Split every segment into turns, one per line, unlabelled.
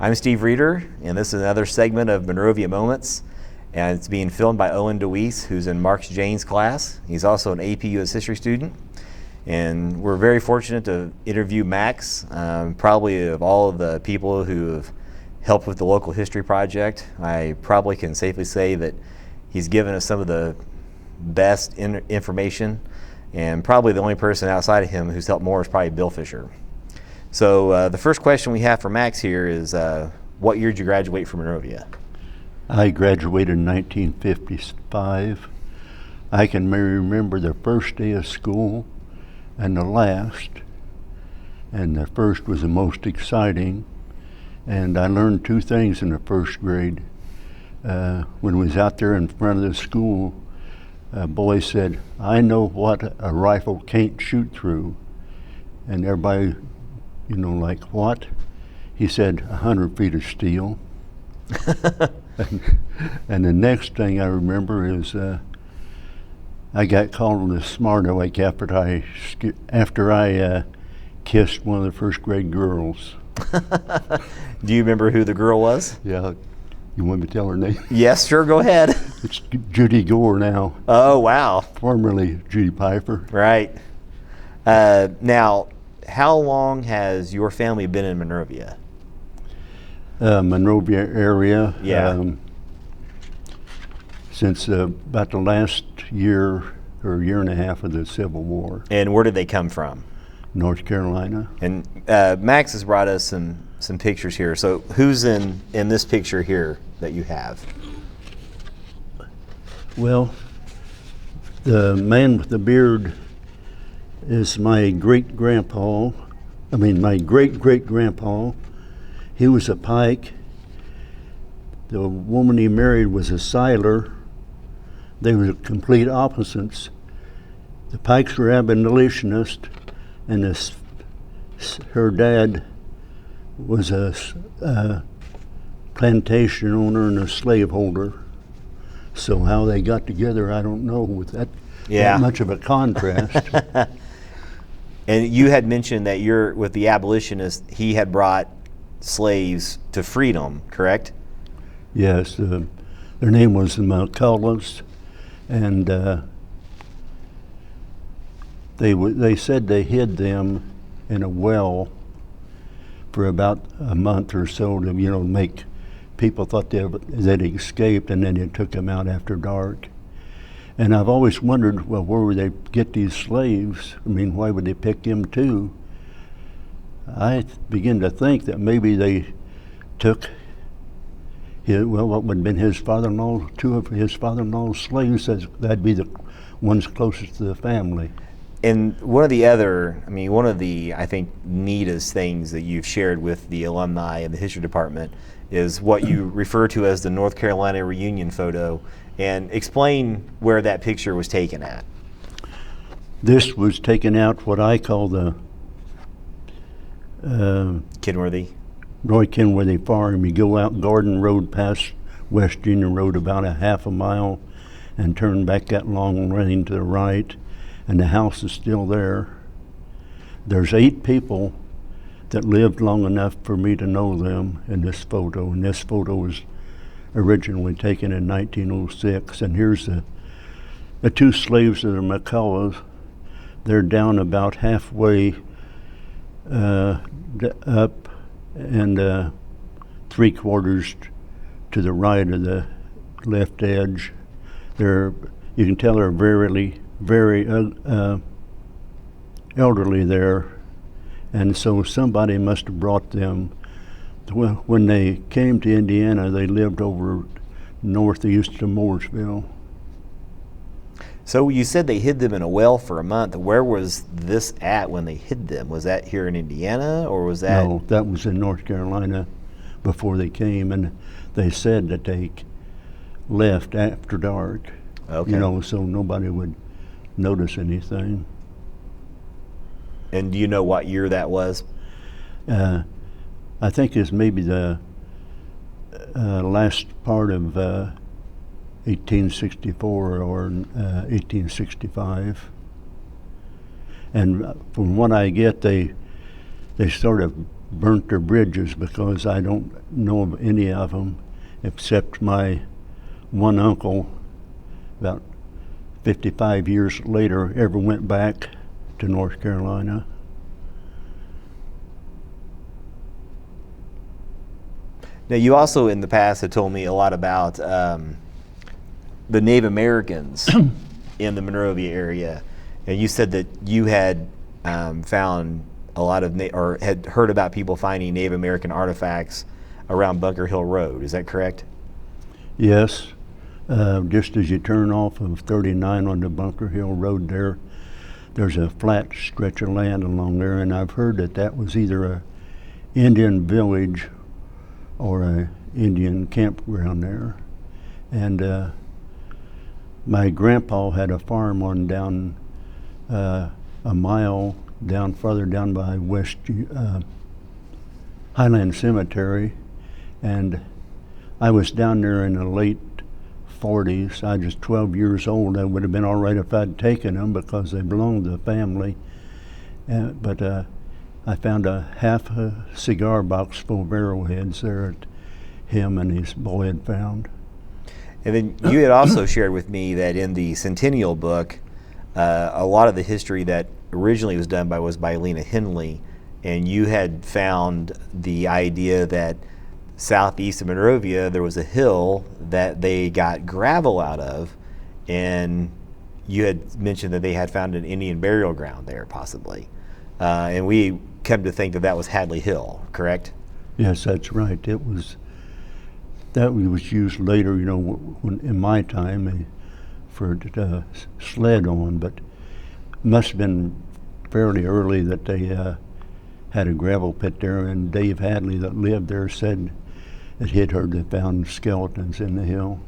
I'm Steve Reeder, and this is another segment of Monrovia Moments, and it's being filmed by Owen DeWeese, who's in Mark Jane's class. He's also an AP U.S. History student, and we're very fortunate to interview Max. Probably of all of the people who have helped with the local history project, I probably can safely say that he's given us some of the best information, and probably the only person outside of him who's helped more is probably Bill Fisher. So the first question we have for Max here is, what year did you graduate from Monrovia?
I graduated in 1955. I can remember the first day of school and the last, and the first was the most exciting. And I learned two things in the first grade. When we was out there in front of the school, a boy said, "I know what a rifle can't shoot through." And everybody, like what? He said, 100 feet of steel. and the next thing I remember is I got called a smart aleck after I kissed one of the first grade girls.
Do you remember who the girl was?
Yeah. You want me to tell her name?
Yes, sure, go ahead.
It's Judy Gore now.
Oh, wow.
Formerly Judy Piper.
Right. Now, how long has your family been in Monrovia?
Monrovia area.
Yeah.
Since about the last year or year and a half of the Civil War.
And where did they come from?
North Carolina.
And Max has brought us some pictures here. So who's in this picture here that you have?
Well, the man with the beard is my great-great-grandpa. He was a pike. The woman he married was a sailor. They were complete opposites. The Pikes were abolitionists, and her dad was a plantation owner and a slaveholder. So how they got together, I don't know, with that much of a contrast.
And you had mentioned that with the abolitionists, he had brought slaves to freedom, correct?
Yes, their name was the McCulloughs, and they said they hid them in a well for about a month or so to make people thought they'd escaped, and then they took them out after dark. And I've always wondered, well, where would they get these slaves? I mean, why would they pick them too? I begin to think that maybe they took what would have been his father-in-law, two of his father-in-law's slaves, that'd be the ones closest to the family.
And one of the, I think, neatest things that you've shared with the alumni and the history department is what you refer to as the North Carolina reunion photo. And explain where that picture was taken at.
This was taken out what I call the
Kenworthy?
Roy Kenworthy Farm. You go out Garden Road past West Union Road about a half a mile and turn back that long lane to the right, and the house is still there. There's 8 people that lived long enough for me to know them in this photo, and this photo was originally taken in 1906. And here's the 2 slaves of the McCulloughs. They're down about halfway up and 3/4 to the right of the left edge. You can tell they're very elderly there, and so somebody must have brought them. When they came to Indiana, they lived over northeast of Mooresville.
So you said they hid them in a well for a month. Where was this at when they hid them? Was that here in Indiana, or was that?
No, that was in North Carolina before they came, and they said that they left after dark.
Okay.
So nobody would notice anything.
And do you know what year that was?
I think it's maybe the last part of 1864 or 1865. And from what I get, they sort of burnt their bridges, because I don't know of any of them except my one uncle, about 55 years later, ever went back to North Carolina.
Now, you also in the past had told me a lot about the Native Americans in the Monrovia area, and you said that you had found a lot of, or had heard about people finding Native American artifacts around Bunker Hill Road. Is that correct?
Yes, just as you turn off of 39 on the Bunker Hill Road there's a flat stretch of land along there, and I've heard that that was either a Indian village or a Indian campground there. And my grandpa had a farm on down a mile down, farther down by West Highland Cemetery, and I was down there in the late 40s. I was 12 years old. That would have been all right if I'd taken them because they belonged to the family. But I found a half a cigar box full of arrowheads there that him and his boy had found.
And then you had also shared with me that in the Centennial book, a lot of the history that originally was done was by Lena Henley, and you had found the idea that southeast of Monrovia there was a hill that they got gravel out of, and you had mentioned that they had found an Indian burial ground there possibly, and we come to think that that was Hadley Hill, correct?
Yes, that's right. That was used later, when, in my time, for sled on, but must have been fairly early that they had a gravel pit there, and Dave Hadley that lived there said that he'd heard they found skeletons in the hill.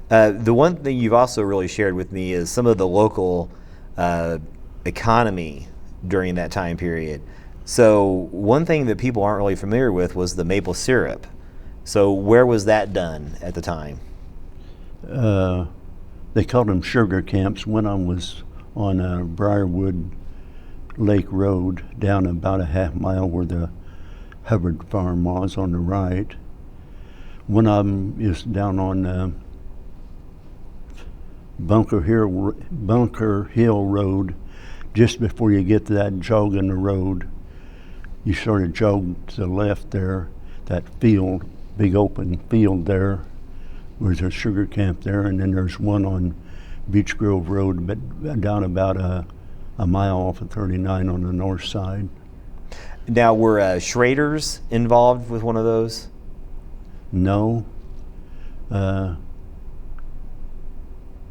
The one thing you've also really shared with me is some of the local economy during that time period. So one thing that people aren't really familiar with was the maple syrup. So where was that done at the time?
They called them sugar camps. One of them was on Briarwood Lake Road, down about a half mile where the Hubbard farm was on the right. One of them is down on Bunker Hill Road, just before you get to that jog in the road. You sort of jog to the left there, that field, big open field there. There's a sugar camp there, and then there's one on Beech Grove Road, but down about a mile off of 39 on the north side.
Now, were Schrader's involved with one of those?
No.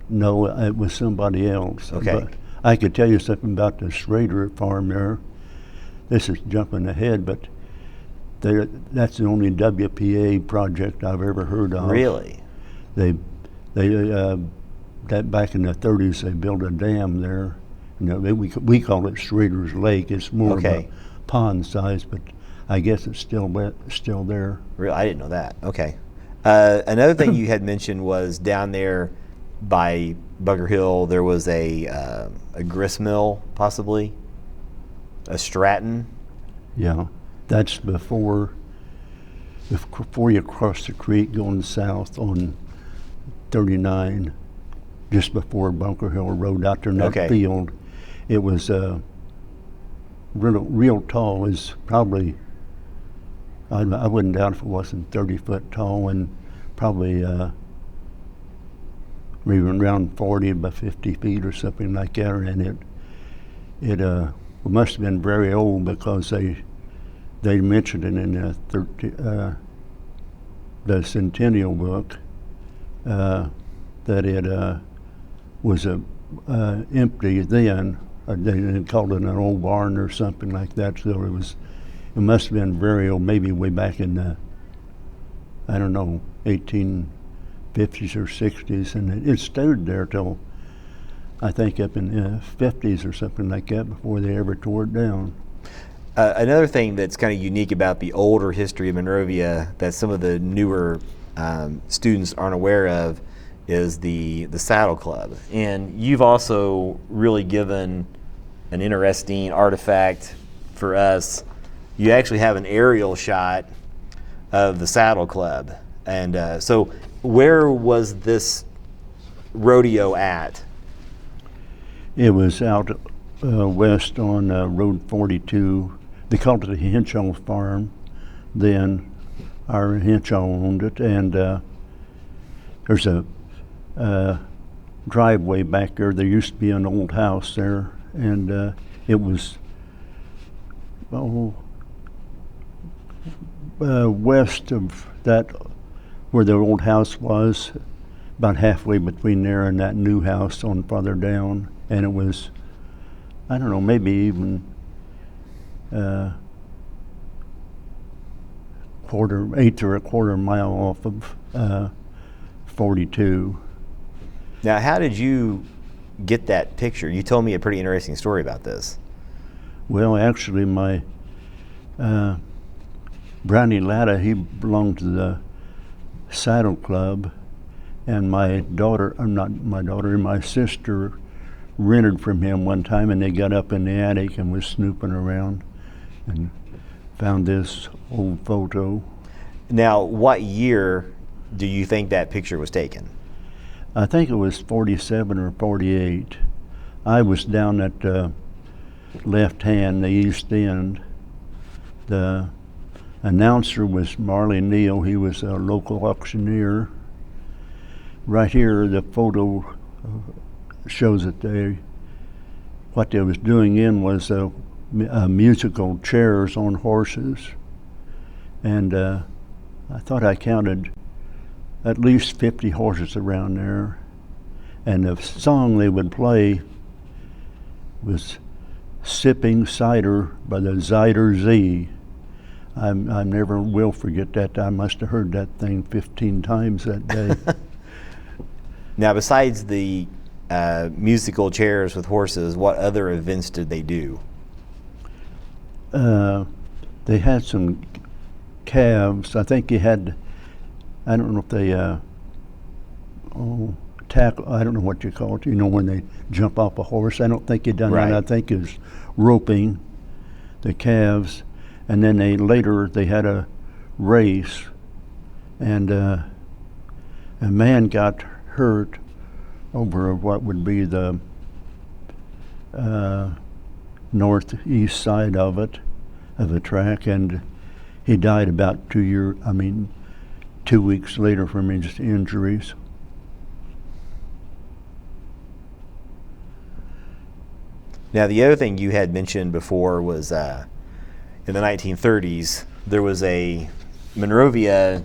No, it was somebody else.
Okay.
But I could tell you something about the Schrader farm there. This is jumping ahead, but that's the only WPA project I've ever heard of.
Really?
They that back in the 30s they built a dam there. We call it Schrader's Lake. It's more of a pond size, but I guess it's still there.
Really? I didn't know that. Okay. Another thing you had mentioned was down there by Bunker Hill there was a grist mill, possibly a Stratton.
Yeah, that's before you cross the creek going south on 39, just before Bunker Hill Road out there in that field. It was real tall. Is probably, I wouldn't doubt if it wasn't 30 foot tall, and probably maybe around 40 by 50 feet or something like that. And it must have been very old, because they mentioned it in the Centennial book, that it was empty then. They called it an old barn or something like that. So it must have been very old, maybe way back in the, 1850s or 60s, and it stayed there till I think up in the 50s or something like that before they ever tore it down.
Another thing that's kind of unique about the older history of Monrovia that some of the newer students aren't aware of is the Saddle Club. And you've also really given an interesting artifact for us you actually have an aerial shot of the Saddle Club. And so where was this rodeo at?
It was out west on Road 42. They called it the Henshaw Farm. Then our Henshaw owned it, and there's a driveway back there. There used to be an old house there, and it was west of that, where the old house was, about halfway between there and that new house on farther down. And it was, I don't know, maybe even eighth or a quarter mile off of 42.
Now, how did you get that picture? You told me a pretty interesting story about this.
Well, actually, my Brownie Latta, he belonged to the Saddle Club, and my sister rented from him one time, and they got up in the attic and was snooping around and found this old photo.
Now, what year do you think that picture was taken?
I think it was 47 or 48. I was down at the left hand, the east end. The announcer was Marley Neal. He was a local auctioneer. Right here, the photo shows that what they was doing in was musical chairs on horses. And I thought I counted at least 50 horses around there. And the song they would play was Sipping Cider by the Zyder Z. I never will forget that. I must have heard that thing 15 times that day.
Now, besides the musical chairs with horses, what other events did they do?
They had some calves. I think they had, I don't know if they, tackle, I don't know what you call it, when they jump off a horse. I don't think they done
Right.
that. I think it was roping the calves. And then they had a race, and a man got hurt over what would be the northeast side of the track, and he died about 2 weeks later from his injuries.
Now, the other thing you had mentioned before was in the 1930s, there was Monrovia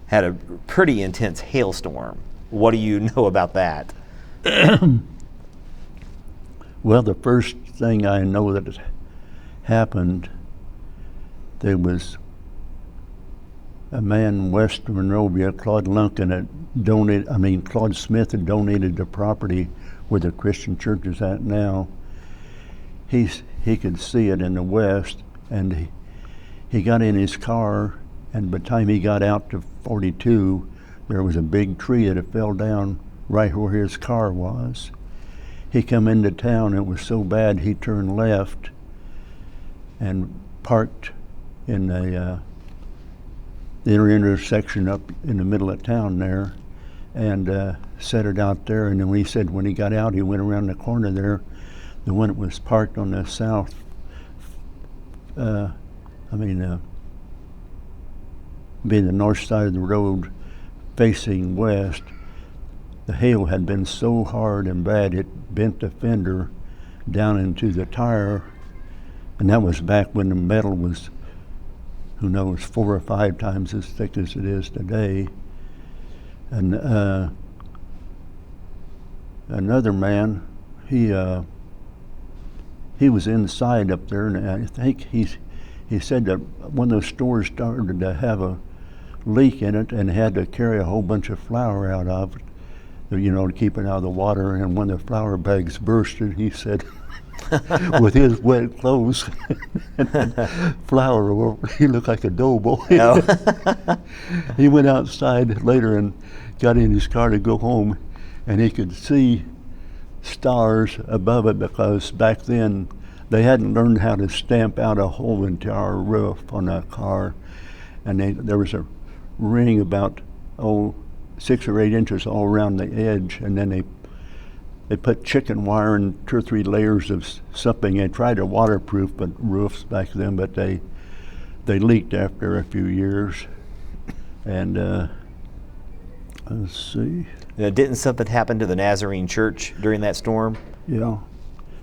had a pretty intense hailstorm. What do you know about that?
Well, the first thing I know that had happened, there was a man in West Monrovia, Claude Lunkin, Claude Smith had donated the property where the Christian church is at now. He could see it in the west, and he got in his car, and by the time he got out to 42, there was a big tree that had fell down right where his car was. He come into town, it was so bad he turned left and parked in the intersection up in the middle of town there, and set it out there. And then he said when he got out, he went around the corner there, the one that was parked on the south, being the north side of the road facing west. The hail had been so hard and bad it bent the fender down into the tire, and that was back when the metal was, who knows, 4 or 5 times as thick as it is today. And another man, he was inside up there, and I think he said that one of those stores started to have a leak in it and had to carry a whole bunch of flour out of it, to keep it out of the water. And when the flour bags bursted, he said, with his wet clothes and flour, he looked like a doughboy.
Oh.
He went outside later and got in his car to go home, and he could see stars above it, because back then they hadn't learned how to stamp out a whole entire roof on a car, and there was a ring about 6 or 8 inches all around the edge, and then they put chicken wire and 2 or 3 layers of something. They tried to waterproof roofs back then, but they leaked after a few years. And let's see.
Now, didn't something happen to the Nazarene Church during that storm?
Yeah,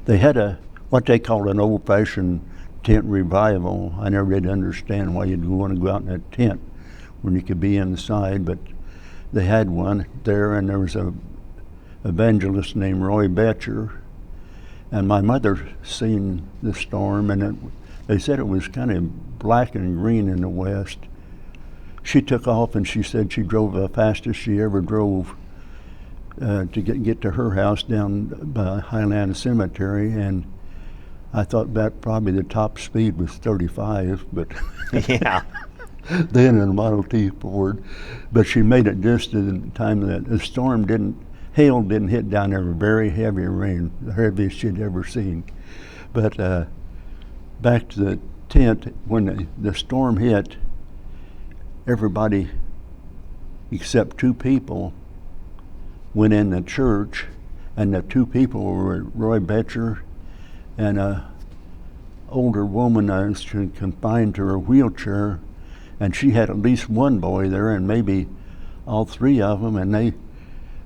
they had what they called an old-fashioned tent revival. I never did understand why you'd want to go out in a tent when you could be inside, but they had one there, and there was a evangelist named Roy Betcher, and my mother seen the storm, and they said it was kind of black and green in the west. She took off, and she said she drove the fastest she ever drove to get to her house down by Highland Cemetery, and I thought that probably the top speed was 35, but
Yeah.
then in a Model T Ford. But she made it just in time that the hail didn't hit down there, very heavy rain, the heaviest she'd ever seen. But back to the tent, when the storm hit, everybody except 2 people went in the church, and the 2 people were Roy Betcher and a older woman I was confined to her wheelchair, and she had at least 1 boy there, and maybe all 3 of them, and they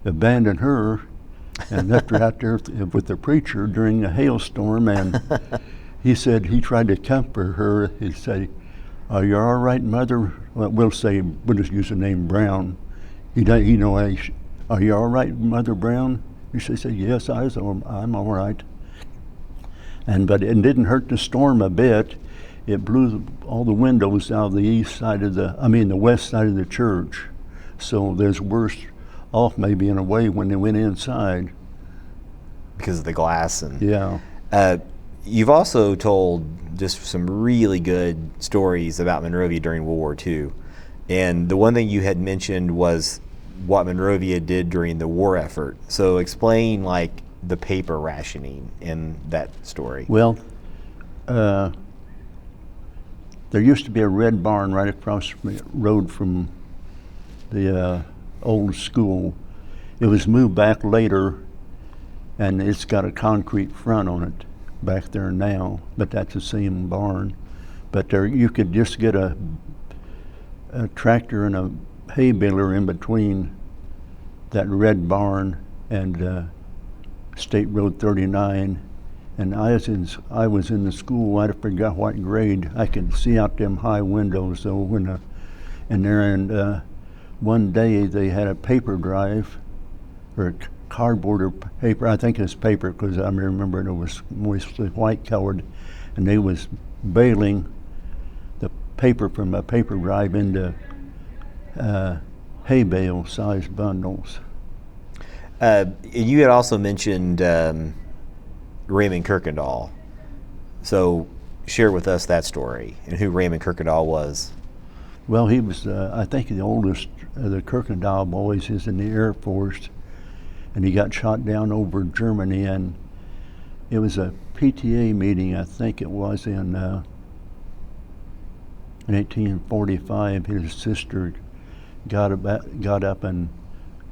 abandoned her and left her out there with the preacher during a hailstorm. And he said he tried to comfort her. He'd say, "Are you all right, Mother?" Well, we'll just use the name Brown. Are you all right, Mother Brown? She said, "Yes, I'm all right." But it didn't hurt the storm a bit. It blew all the windows out of the west side of the church. So there's worse off maybe in a way when they went inside.
Because of the glass. And
Yeah.
You've also told just some really good stories about Monrovia during World War II. And the one thing you had mentioned was what Monrovia did during the war effort. So explain the paper rationing in that story.
Well, there used to be a red barn right across the road from the old school. It was moved back later, and it's got a concrete front on it back there now, but that's the same barn. But there you could just get a tractor and a hay baler in between that red barn and State Road 39, and I was in the school. I forgot what grade. I could see out them high windows though one day they had a paper drive, or cardboard or paper. I think it's paper because I remember it was mostly white colored, and they was baling the paper from a paper drive into hay bale sized bundles.
You had also mentioned Raymond Kirkendall. So share with us that story and who Raymond Kirkendall was.
Well, he was, I think, the oldest of the Kirkendall boys. He's in the Air Force, and he got shot down over Germany, and it was a PTA meeting, I think it was, in 1845. His sister got up and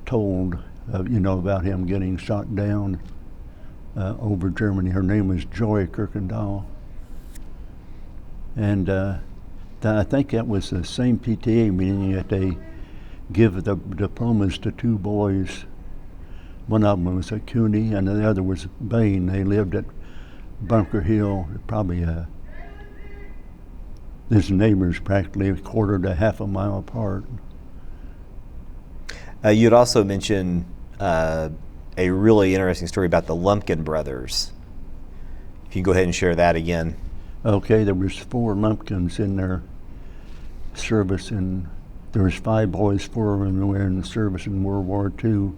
told, about him getting shot down over Germany. Her name was Joy Kirkendall. And I think that was the same PTA meeting that they give the diplomas to 2 boys. One of them was at CUNY, and the other was Bain. They lived at Bunker Hill, probably his neighbors practically a quarter to half a mile apart.
You had also mentioned a really interesting story about the Lumpkin brothers. If you can go ahead and share that again.
Okay, there was 4 Lumpkins in their service, and there was 5 boys, 4 of them were in the service in World War II.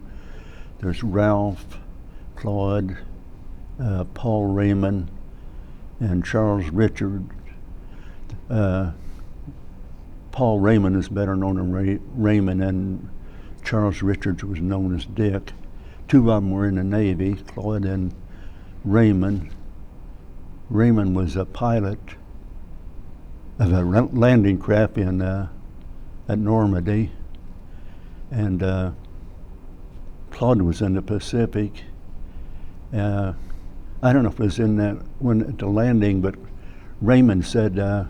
There's Ralph, Claude, Paul Raymond, and Charles Richard. Paul Raymond is better known as Raymond, and Charles Richards was known as Dick. 2 of them were in the Navy, Claude and Raymond. Raymond was a pilot of a landing craft in at Normandy, and Claude was in the Pacific. I don't know if it was in that when at the landing, but Raymond said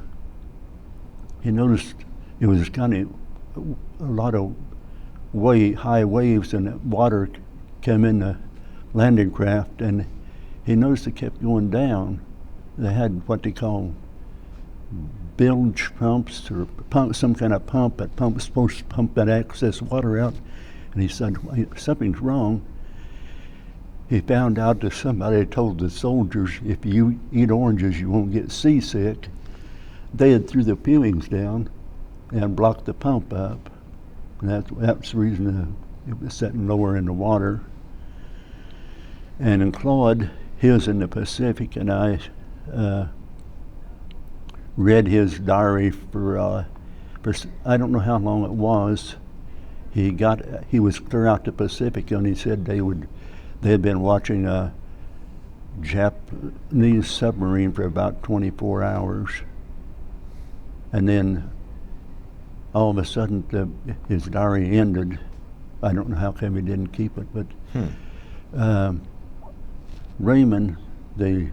he noticed it was kind of a lot of high waves, and the water came in the landing craft, and he noticed it kept going down. They had what they call bilge pumps, or some kind of pump that was supposed to pump that excess water out. And he said, something's wrong. He found out that somebody had told the soldiers, if you eat oranges, you won't get seasick. They had threw the peelings down and blocked the pump up. And that's the reason it was sitting lower in the water. And in Claude, he was in the Pacific, and I read his diary for I don't know how long it was. He was clear out the Pacific, and he said they had been watching a Japanese submarine for about 24 hours. And then all of a sudden his diary ended. I don't know how come he didn't keep it, but Raymond, they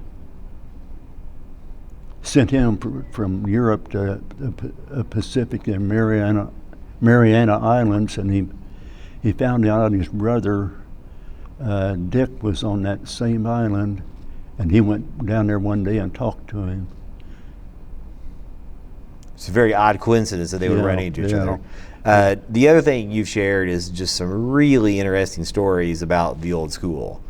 sent him from Europe to the Pacific and Mariana Islands, and he found out his brother Dick was on that same island, and he went down there one day and talked to him.
It's a very odd coincidence that they would run into each other. The other thing you've shared is just some really interesting stories about the old school.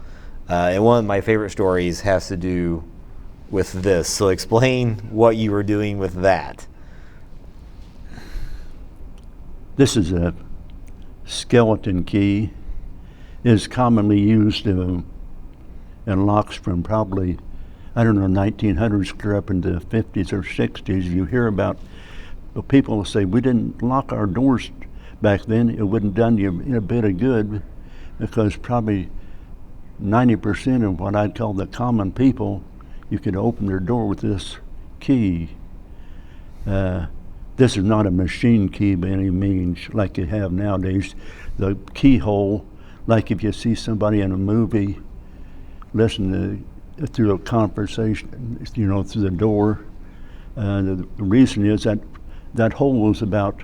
And one of my favorite stories has to do with this. So explain what you were doing with that.
This is a skeleton key. It is commonly used in locks from probably, 1900s clear up into the 50s or 60s. You hear about people say, we didn't lock our doors back then. It wouldn't done you a bit of good, because probably 90% of what I'd call the common people, you could open their door with this key. This is not a machine key by any means like you have nowadays. The keyhole, like if you see somebody in a movie, listen through a conversation, through the door. The reason is that hole is about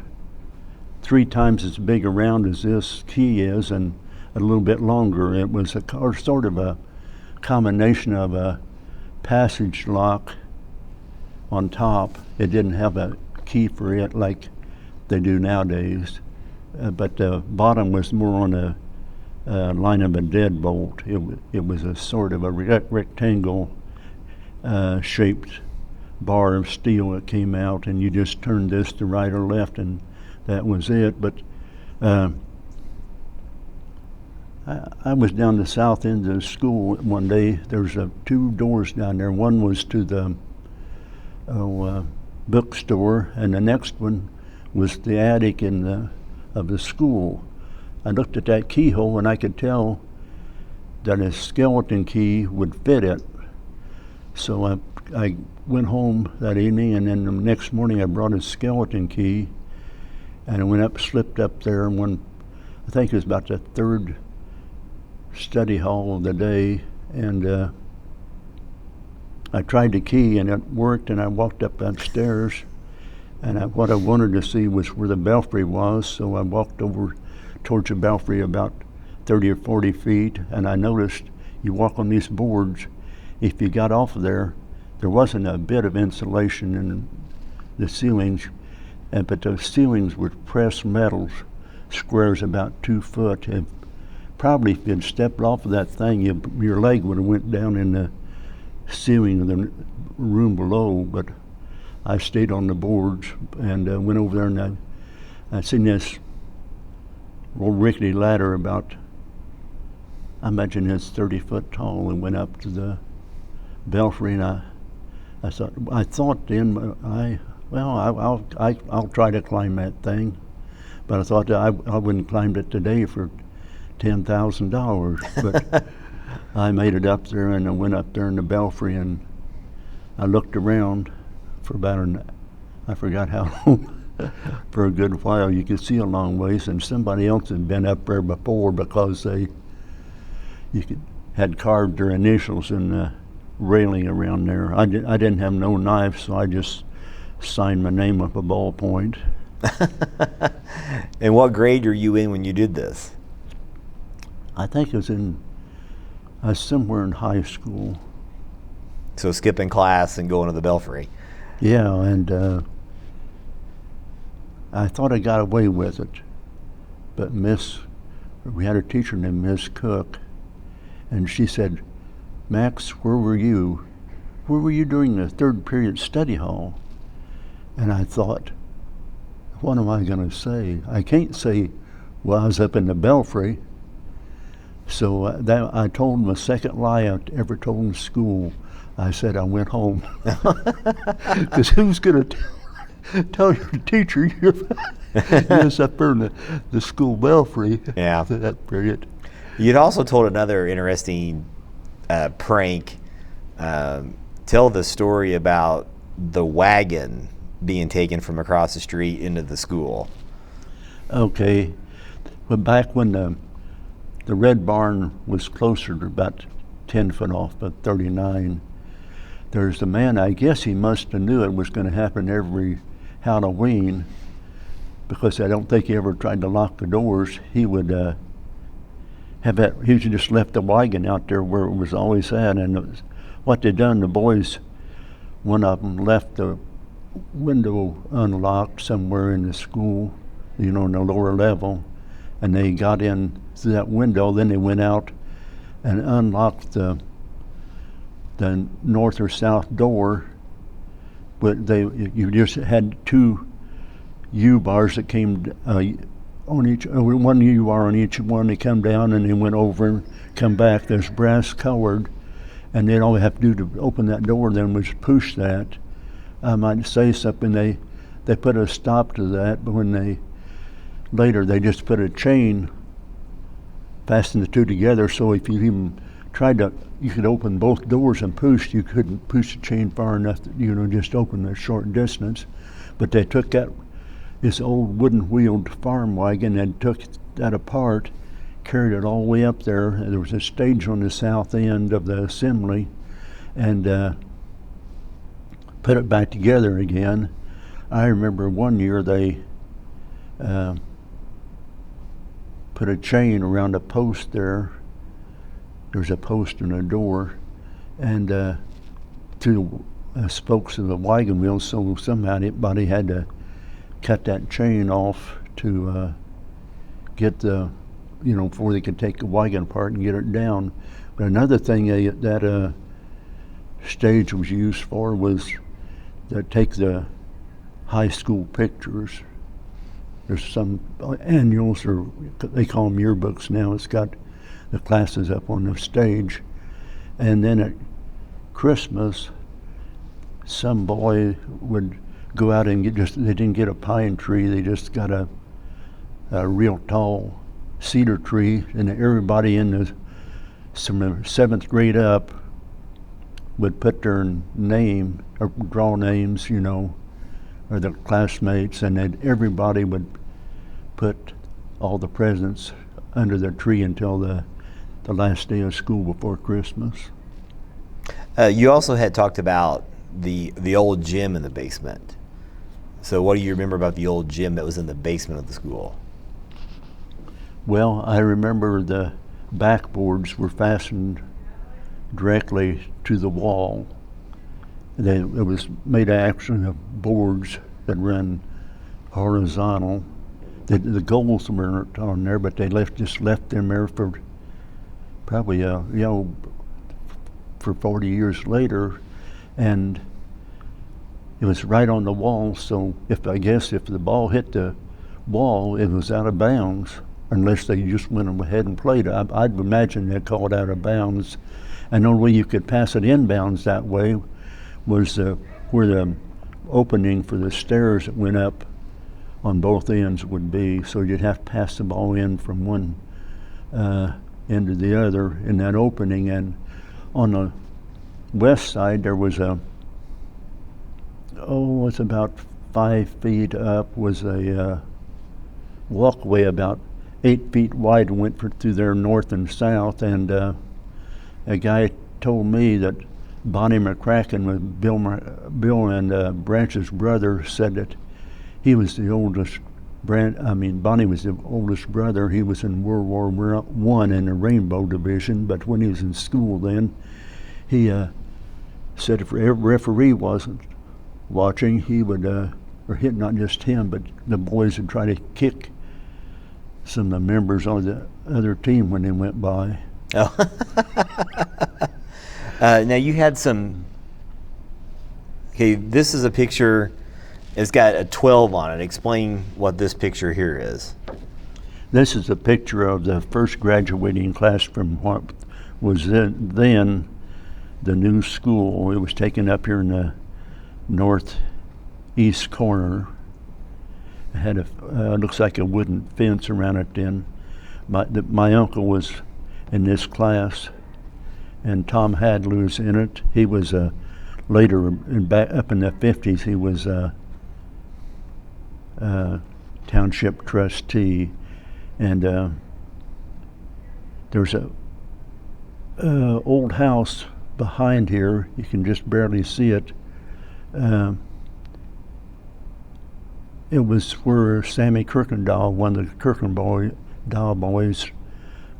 3 times as big around as this key is, and a little bit longer. It was sort of a combination of a passage lock on top. It didn't have a key for it like they do nowadays, but the bottom was more on a line of a deadbolt. It was a sort of a rectangle shaped bar of steel that came out, and you just turned this to right or left, and that was it. But I was down the south end of the school one day. There was 2 doors down there. One was to the bookstore, and the next one was the attic of the school. I looked at that keyhole, and I could tell that a skeleton key would fit it. So I went home that evening, and then the next morning I brought a skeleton key, and I went up, slipped up there, and I think it was about the 3rd study hall of the day, and I tried the key, and it worked, and I walked up that stairs, and what I wanted to see was where the belfry was, so I walked over towards the belfry about 30 or 40 feet, and I noticed you walk on these boards. If you got off of there wasn't a bit of insulation in the ceilings, but the ceilings were pressed metals, squares about 2 foot. And probably if you'd stepped off of that thing, your leg would have went down in the ceiling of the room below. But I stayed on the boards and went over there, and I seen this old rickety ladder about, I imagine it's 30 foot tall, and went up to the belfry, and I thought then, I'll try to climb that thing, but I thought I wouldn't climb it today for $10,000. But I made it up there, and I went up there in the belfry, and I looked around for I forgot how long, for a good while. You could see a long ways, and somebody else had been up there before because had carved their initials in the railing around there. I didn't have no knife, so I just signed my name with a ballpoint.
And what grade are you in when you did this?
I think I was somewhere in high school.
So skipping class and going to the Belfry.
Yeah, and I thought I got away with it, but we had a teacher named Miss Cook, and she said, "Max, where were you? Where were you during the third period study hall?" And I thought, what am I going to say? I can't say, well, I was up in the Belfry. So I told him the second lie I ever told in school. I said I went home. Because who's going to tell your teacher you're up there in the school Belfry?
Yeah.
That period.
You'd also told another interesting prank. Tell the story about the wagon being taken from across the street into the school.
Okay. But back when the Red Barn was closer to about 10 foot off, but 39, there's a man, I guess he must have knew it was going to happen every Halloween, because I don't think he ever tried to lock the doors. He would he just left the wagon out there where it was always at, and what they done, the boys, one of them left the window unlocked somewhere in the school, in the lower level, and they got in through that window. Then they went out and unlocked the north or south door, but you just had two U-bars that came on each, one U-bar on each one. They come down and they went over and come back. There's brass colored, and then all they have to do to open that door then was push that. I might say something, they put a stop to that, but later they just put a chain, fasten the two together, so if you even tried you could open both doors and push, you couldn't push the chain far enough that, just open a short distance. But they took this old wooden wheeled farm wagon and took that apart, carried it all the way up there. There was a stage on the south end of the assembly, and put it back together again. I remember one year they put a chain around a post there. There's a post and a door, and to the spokes of the wagon wheel, so somebody had to cut that chain off to get before they could take the wagon apart and get it down. But another thing that stage was used for was to take the high school pictures. There's some annuals, or they call them yearbooks now. It's got the classes up on the stage. And then at Christmas, some boy would go out and they didn't get a pine tree, they just got a real tall cedar tree, and everybody from the 7th grade up would put their name, or draw names, or their classmates, and then everybody would put all the presents under the tree until the last day of school before Christmas.
You also had talked about the old gym in the basement. So what do you remember about the old gym that was in the basement of the school?
Well, I remember the backboards were fastened directly to the wall. It was made actually of boards that ran horizontal. The goals weren't on there, but they just left them there for probably for 40 years later, and it was right on the wall. So if the ball hit the wall, it was out of bounds, unless they just went ahead and played it. I'd imagine they'd call it out of bounds, and the only way you could pass it inbounds that way was where the opening for the stairs that went up on both ends would be. So you'd have to pass the ball in from one end to the other in that opening. And on the west side there was oh, it's about 5 feet up, was a walkway about 8 feet wide and went through there north and south. And a guy told me that Bonnie McCracken, was Bill and Branch's brother, said that he was the oldest. Bonnie was the oldest brother. He was in World War I in the Rainbow Division, but when he was in school then, he said if a referee wasn't watching, he would, or hit not just him, but the boys would try to kick some of the members on the other team when they went by.
Oh. Now you had some. Okay, this is a picture. It's got a 12 on it. Explain what this picture here is.
This is a picture of the first graduating class from what was then the new school. It was taken up here in the northeast corner. It had looks like a wooden fence around it then. My uncle was in this class, and Tom Hadley was in it. He was later, up in the 50s, he was township trustee, and there's a old house behind here. You can just barely see it. It was where Sammy Kirkendall, one of the Kirkendall boys,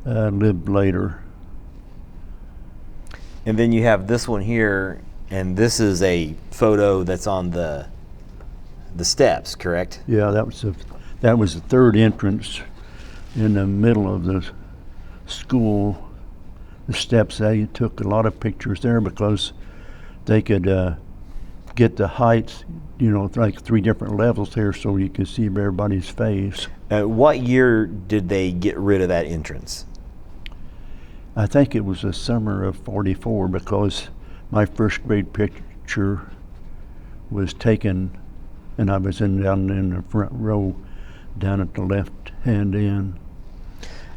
lived later.
And then you have this one here, and this is a photo that's on the steps, correct?
Yeah, that was the third entrance in the middle of the school. The steps, they took a lot of pictures there because they could get the heights, like 3 different levels here so you could see everybody's face.
What year did they get rid of that entrance?
I think it was the summer of '44 because my first grade picture was taken, and I was down in the front row, down at the left-hand end.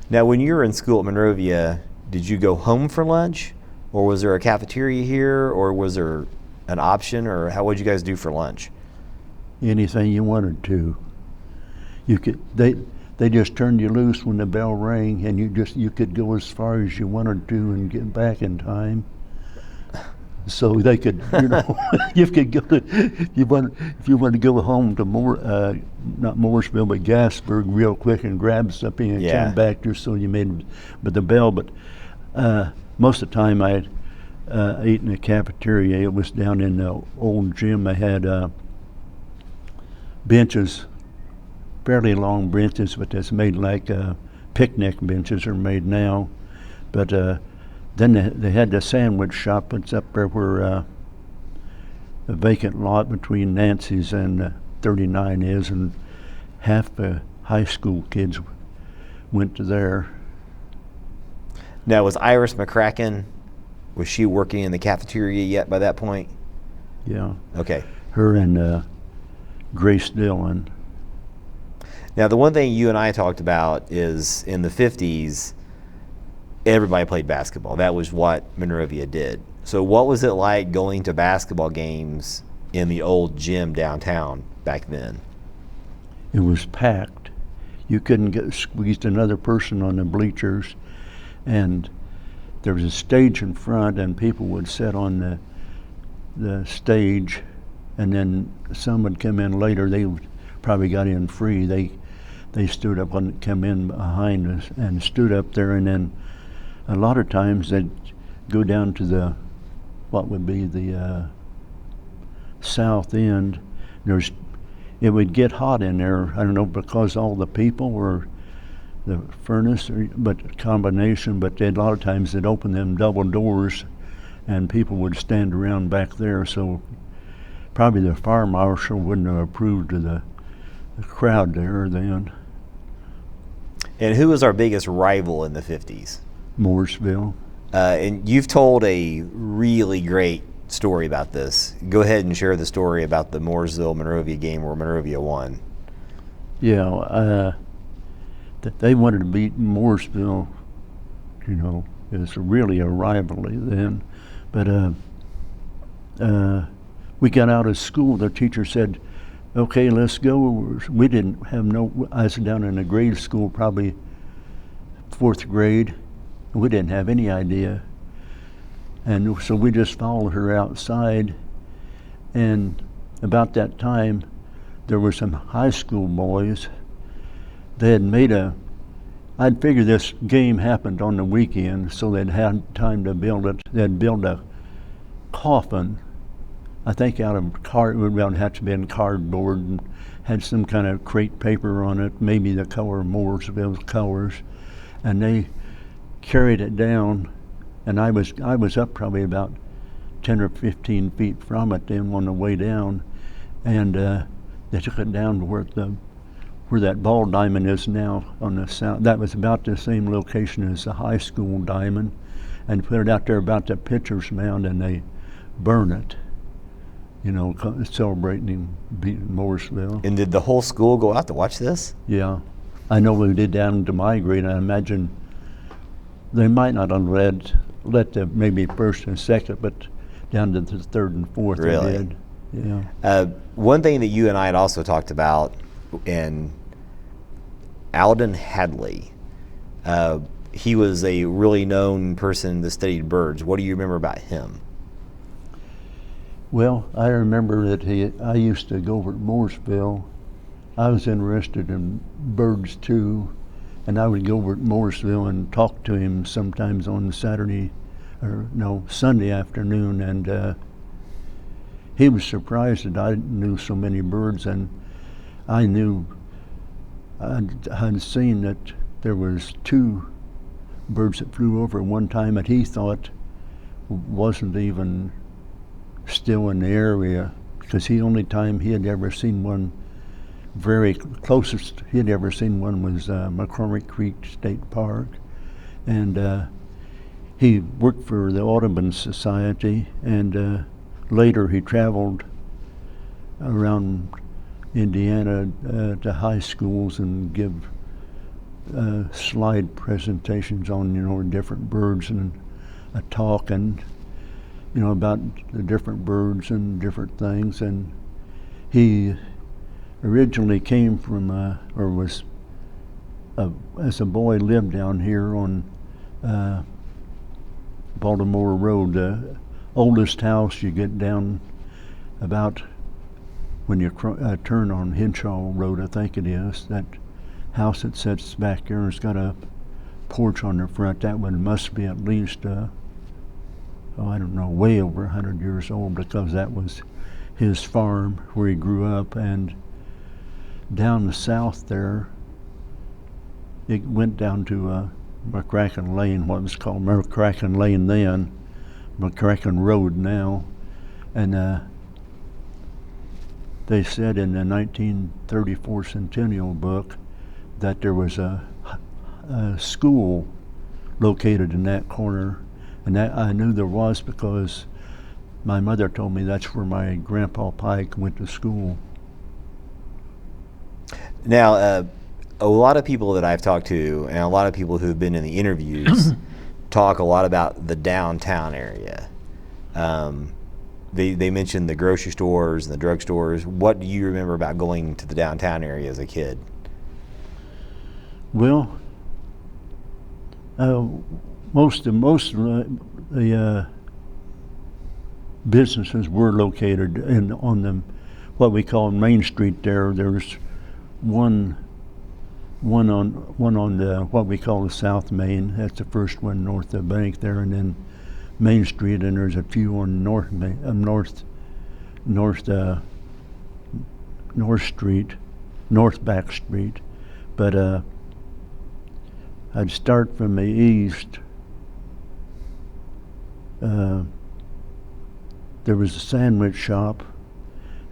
Now, when you were in school at Monrovia, did you go home for lunch, or was there a cafeteria here, or was there an option, or how would you guys do for lunch?
Anything you wanted to. You could. They just turned you loose when the bell rang, and you could go as far as you wanted to and get back in time. So they could, you could go to, if you want to go home to not Mooresville, but Gasburg real quick and grab something and come back just so you made, but the bell. But most of the time I ate in the cafeteria. It was down in the old gym. They had benches, fairly long benches, but that's made like picnic benches are made now. But then they had the sandwich shop that's up there where the vacant lot between Nancy's and 39 is, and half the high school kids went to there.
Now, was Iris McCracken, was she working in the cafeteria yet by that point?
Yeah.
Okay.
Her and Grace Dillon.
Now, the one thing you and I talked about is in the 50s, everybody played basketball. That was what Monrovia did. So what was it like going to basketball games in the old gym downtown back then?
It was packed. You couldn't get squeezed another person on the bleachers, and there was a stage in front, and people would sit on the stage, and then some would come in later. They probably got in free. They stood up and come in behind us and stood up there, and then a lot of times they'd go down to what would be the south end. It would get hot in there. I don't know, because all the people were the furnace, but combination. But a lot of times they'd open them double doors, and people would stand around back there. So probably the fire marshal wouldn't have approved of the crowd there then.
And who was our biggest rival in the 50s?
Mooresville.
And you've told a really great story about this. Go ahead and share the story about the Mooresville-Monrovia game where Monrovia won.
Yeah, they wanted to beat Mooresville. It was really a rivalry then. But we got out of school, the teacher said, okay, let's go. We didn't have I was down in a grade school, probably 4th grade. We didn't have any idea. And so we just followed her outside. And about that time, there were some high school boys. They had made I'd figured this game happened on the weekend, so they'd had time to build it. They'd built a coffin, I think out of it would have to be in cardboard, and had some kind of crepe paper on it, maybe the color Mooresville's colors, and they carried it down, and I was up probably about 10 or 15 feet from it then on the way down, and they took it down to where that ball diamond is now on the south. That was about the same location as the high school diamond, and put it out there about the pitcher's mound, and they burn it, celebrating beating Mooresville.
And did the whole school go out to watch this?
Yeah, I know we did down to my grade. I imagine they might not have let the maybe first and second, but down to the 3rd and 4th
Really?
they did. Yeah.
One thing that you and I had also talked about, in Alden Hadley, he was a really known person that studied birds. What do you remember about him?
Well, I remember that I used to go over to Mooresville. I was interested in birds too, and I would go over to Mooresville and talk to him sometimes on Sunday afternoon, and he was surprised that I knew so many birds, and I knew I'd seen that there was 2 birds that flew over at one time that he thought wasn't even still in the area, because the only time he had ever seen one, closest he had ever seen one was McCormick Creek State Park, and he worked for the Audubon Society, and later he traveled around Indiana to high schools and give slide presentations on different birds, and a talk and about the different birds and different things. And he originally came from as a boy lived down here on Baltimore Road, the oldest house you get down about when you turn on Henshaw Road, I think it is. That house that sits back there has got a porch on the front. That one must be at least, I don't know, way over 100 years old, because that was his farm where he grew up. And down the south there, it went down to McCracken Lane, what was called McCracken Lane then, McCracken Road now. And they said in the 1934 Centennial book that there was a school located in that corner, and that I knew there was because my mother told me that's where my grandpa Pike went to school.
Now, a lot of people that I've talked to, and a lot of people who've been in the interviews, talk a lot about the downtown area. They mentioned the grocery stores and the drugstores. What do you remember about going to the downtown area as a kid?
Well, most of the businesses were located on the what we call Main Street. There's one on the what we call the South Main. That's the first one north of the bank there, and then Main Street, and there's a few on North Back Street. But I'd start from the east. There was a sandwich shop.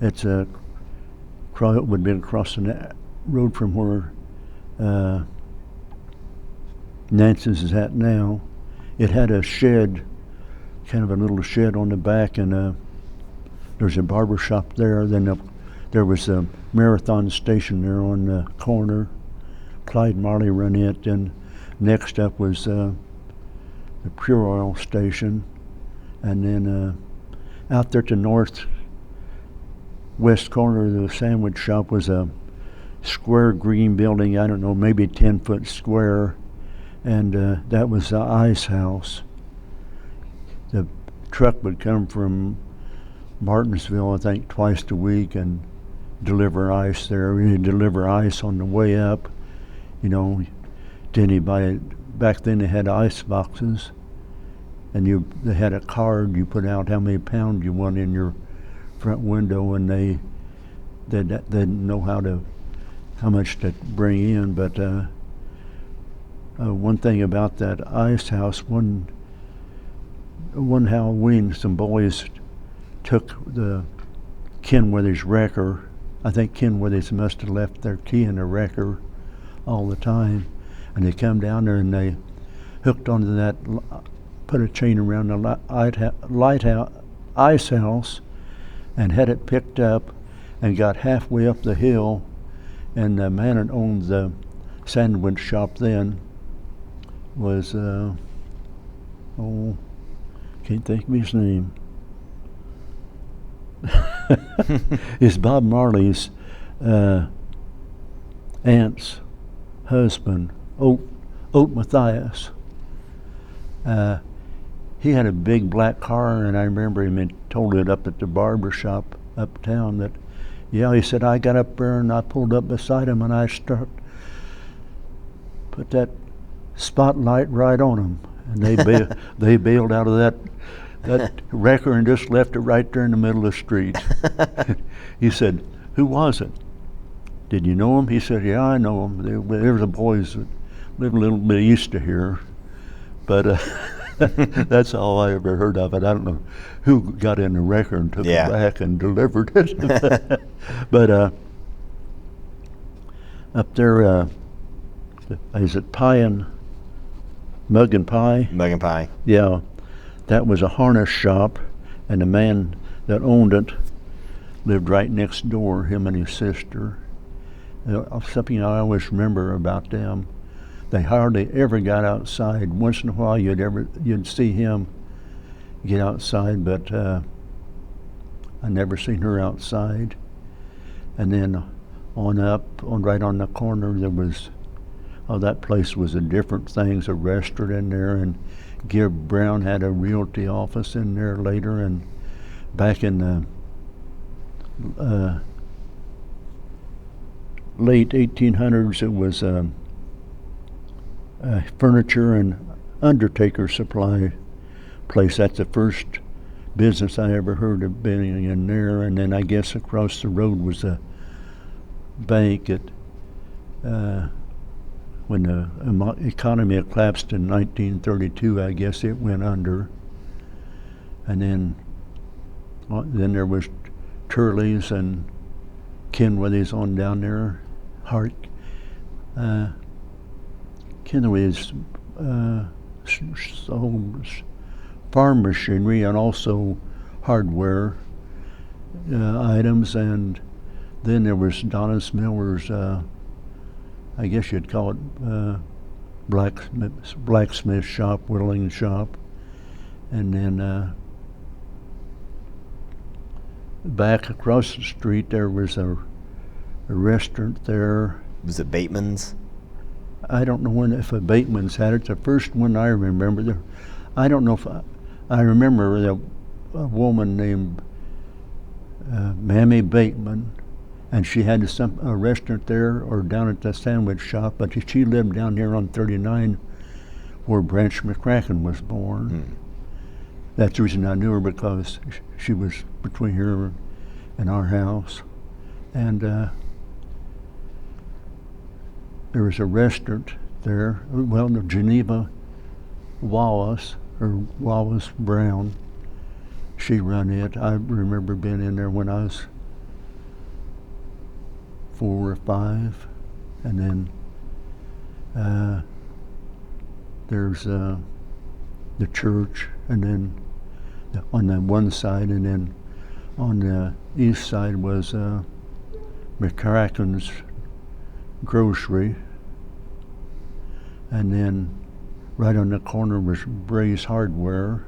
It would have been across the road from where Nance's is at now. It had a shed, kind of a little shed on the back, and there's a barber shop there. Then there was a Marathon station there on the corner. Clyde Marley run it, and next up was the Pure Oil station, and then out there to north west corner of the sandwich shop was a square green building, I don't know, maybe 10-foot square, and that was the ice house. The truck would come from Martinsville, I think, twice a week and deliver ice there. We'd deliver ice on the way up, you know, to anybody. Back then they had ice boxes, and they had a card. You put out how many pounds you want in your front window, and they didn't know how much to bring in. But one thing about that ice house, one Halloween, some boys took the Kenworthy's wrecker. I think Kenworthy's must have left their key in the wrecker all the time, and they come down there and they hooked onto that, put a chain around the ice house, and had it picked up, and got halfway up the hill, and the man that owned the sandwich shop then was can't think of his name. It's Bob Marley's aunt's husband, Oat Matthias. He had a big black car, and I remember him had told it up at the barber shop uptown that, he said, I got up there and I pulled up beside him and I put that spotlight right on him, and they bailed out of that wrecker and just left it right there in the middle of the street. He said, who was it? Did you know him? He said, yeah, I know him. There was the boys that lived a little bit east of here. But that's all I ever heard of it. I don't know who got in the wrecker and took it back and delivered it. But up there, is it Mug and Pie?
Mug and Pie.
Yeah. That was a harness shop, and the man that owned it lived right next door, him and his sister. Something I always remember about them, they hardly ever got outside. Once in a while you'd see him get outside, but I never seen her outside. And then right on the corner, there was, that place was a different things, a restaurant in there, and Gib Brown had a realty office in there later, and back in the late 1800s, it was a furniture and undertaker supply place. That's the first business I ever heard of being in there. And then I guess across the road was a bank at when the economy had collapsed in 1932, I guess it went under. And then there was Turley's and Kenworthy's on down there. Kenworthy's sold farm machinery and also hardware items, and then there was Donna's Miller's, I guess you'd call it blacksmith shop, whittling shop, and then back across the street there was a restaurant there.
Was it Bateman's?
I don't know if a Bateman's had it. It's the first one I remember. I don't know if I remember a woman named Mammy Bateman, and she had a restaurant there or down at the sandwich shop, but she lived down here on 39 where Branch McCracken was born. That's the reason I knew her, because she was between here and our house. And there was a restaurant there, the Geneva Wallace, or Wallace Brown. She run it. I remember being in there when I was 4 or 5. And then there's the church, and then on the one side, and then on the east side was McCracken's grocery, and then right on the corner was Bray's Hardware.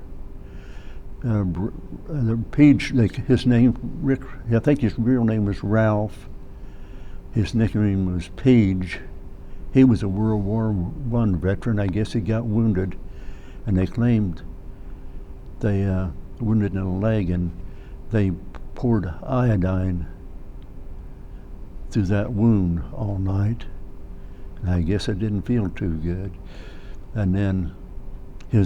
the Page, like his name, Rick, I think his real name was Ralph. His nickname was Page. He was a World War I veteran. I guess he got wounded, and they claimed they wounded in the leg, and they poured iodine through that wound all night. And I guess it didn't feel too good. And then I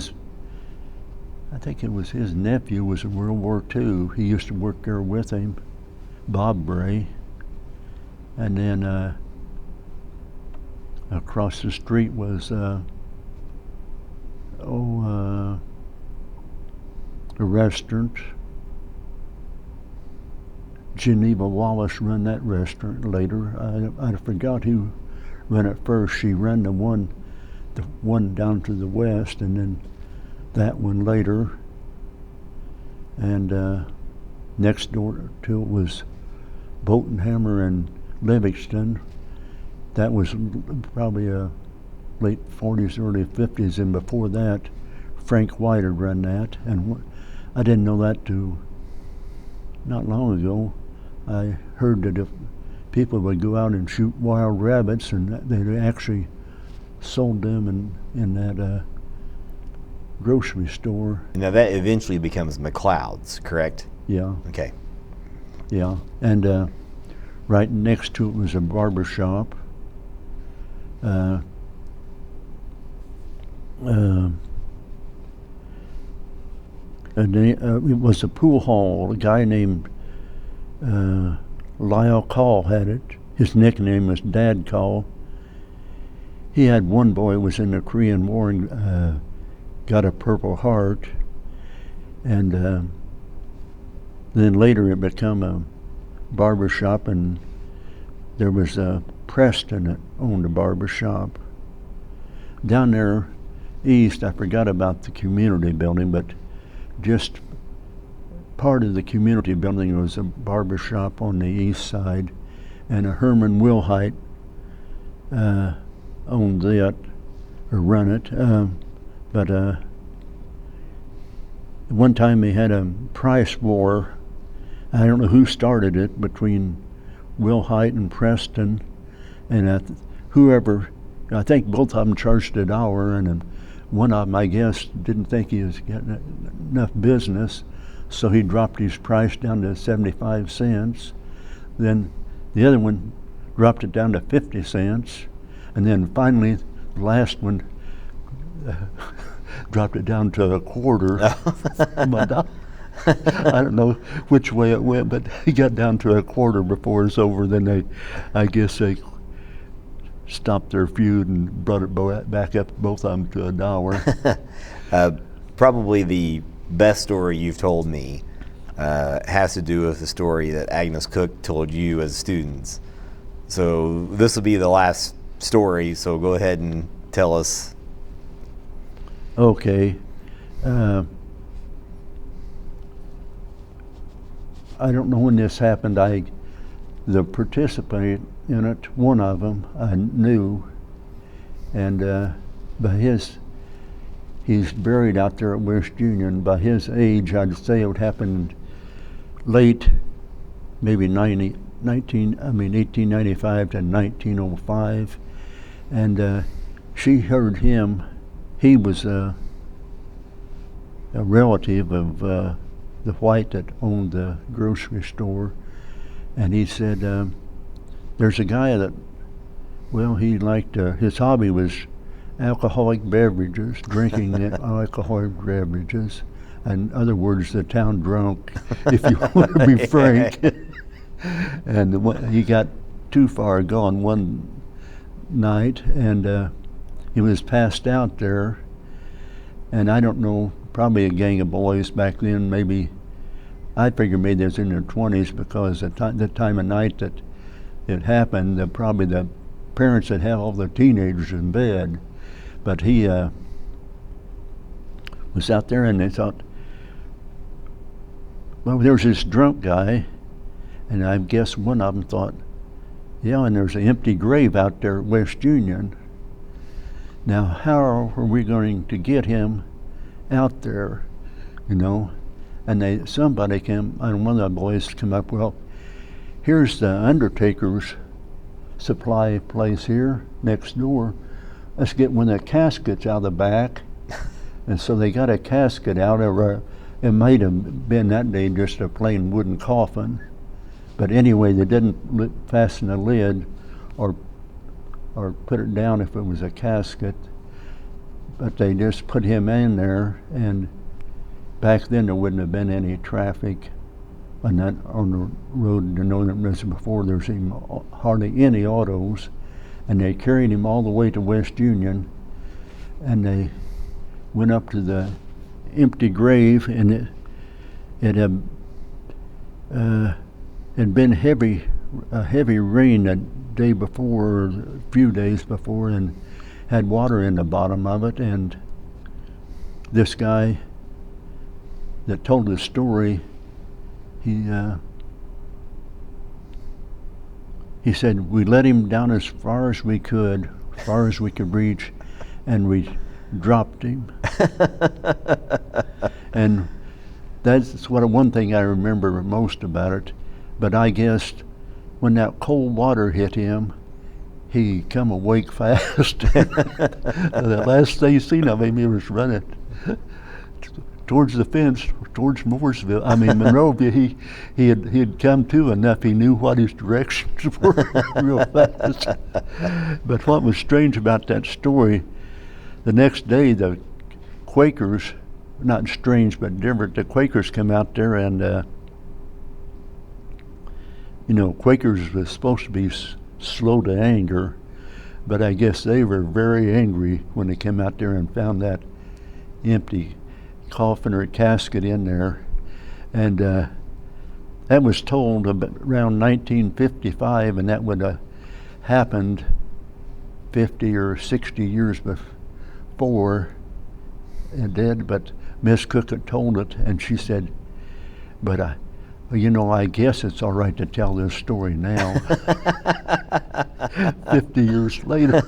think it was his nephew was in World War II. He used to work there with him, Bob Bray. And then across the street was a restaurant. Geneva Wallace run that restaurant later. I forgot who ran it first. She ran the one down to the west, and then that one later. And next door to it was Boltenhammer and Livingston. That was probably late 40s, early 50s, and before that, Frank White had run that. And I didn't know that till not long ago. I heard that if people would go out and shoot wild rabbits, and they actually sold them in that grocery store.
Now that eventually becomes McLeod's, correct?
Yeah.
Okay.
Yeah, and right next to it was a barber shop. And it was a pool hall. A guy named Lyle Call had it. His nickname was Dad Call. He had one boy who was in the Korean War and got a Purple Heart. And then later it became a barber shop, and there was Preston that owned a barber shop. Down there east, I forgot about the community building, but just part of the community building was a barber shop on the east side, and a Herman Wilhite owned that, or run it. But one time they had a price war. I don't know who started it, between Wilhite and Preston, and whoever, I think both of them charged $1, and one of them, I guess, didn't think he was getting enough business, so he dropped his price down to 75 cents. Then the other one dropped it down to 50 cents, and then finally the last one dropped it down to a quarter. But I don't know which way it went, but he got down to a quarter before it's over. Then I guess they stopped their feud and brought it back up, both of them, to $1.
Probably the best story you've told me has to do with the story that Agnes Cook told you as students. So this will be the last story, so go ahead and tell us.
Okay. I don't know when this happened. The participant in it, one of them, I knew, and he's buried out there at West Union. By his age, I'd say it would happen late, maybe 1895 to 1905, and she heard him. He was a relative of the White that owned the grocery store, and he said, there's a guy that, well, he liked, his hobby was alcoholic beverages, drinking alcoholic beverages. In other words, the town drunk, if you want to be frank. And he got too far gone one night, and he was passed out there. And I don't know, probably a gang of boys back then, maybe, I figured maybe they was in their 20s, because the time of night that it happened, probably the parents had all the teenagers in bed. But he was out there, and they thought, well, there's this drunk guy, and I guess one of them thought, yeah, and there's an empty grave out there at West Union. Now, how are we going to get him out there, you know? and somebody came, and one of the boys come up, well, here's the undertaker's supply place here next door. Let's get one of the caskets out of the back. And so they got a casket out of it might have been that day just a plain wooden coffin. But anyway, they didn't fasten the lid or put it down if it was a casket. But they just put him in there, and back then there wouldn't have been any traffic on the road to know that as before. There's even hardly any autos, and they carried him all the way to West Union, and they went up to the empty grave, and it had been a heavy rain the day before, or a few days before, and had water in the bottom of it. And this guy that told the story, he said, we let him down as far as we could reach, and we dropped him. And that's one thing I remember most about it. But I guess when that cold water hit him, he come awake fast. The last they seen of him, he was running towards the fence, towards Mooresville. I mean, Monrovia. He had come to enough. He knew what his directions were real fast. But what was strange about that story, the next day the Quakers, not strange but different, the Quakers come out there, and Quakers was supposed to be slow to anger, but I guess they were very angry when they came out there and found that empty coffin or casket in there. And that was told around 1955, and that would have happened 50 or 60 years before it did. But Miss Cook had told it, and she said, but I guess it's all right to tell this story now, 50 years later.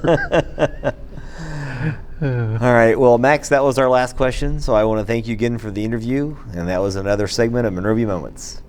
All right. Well, Max, that was our last question. So I want to thank you again for the interview. And that was another segment of Monrovia Moments.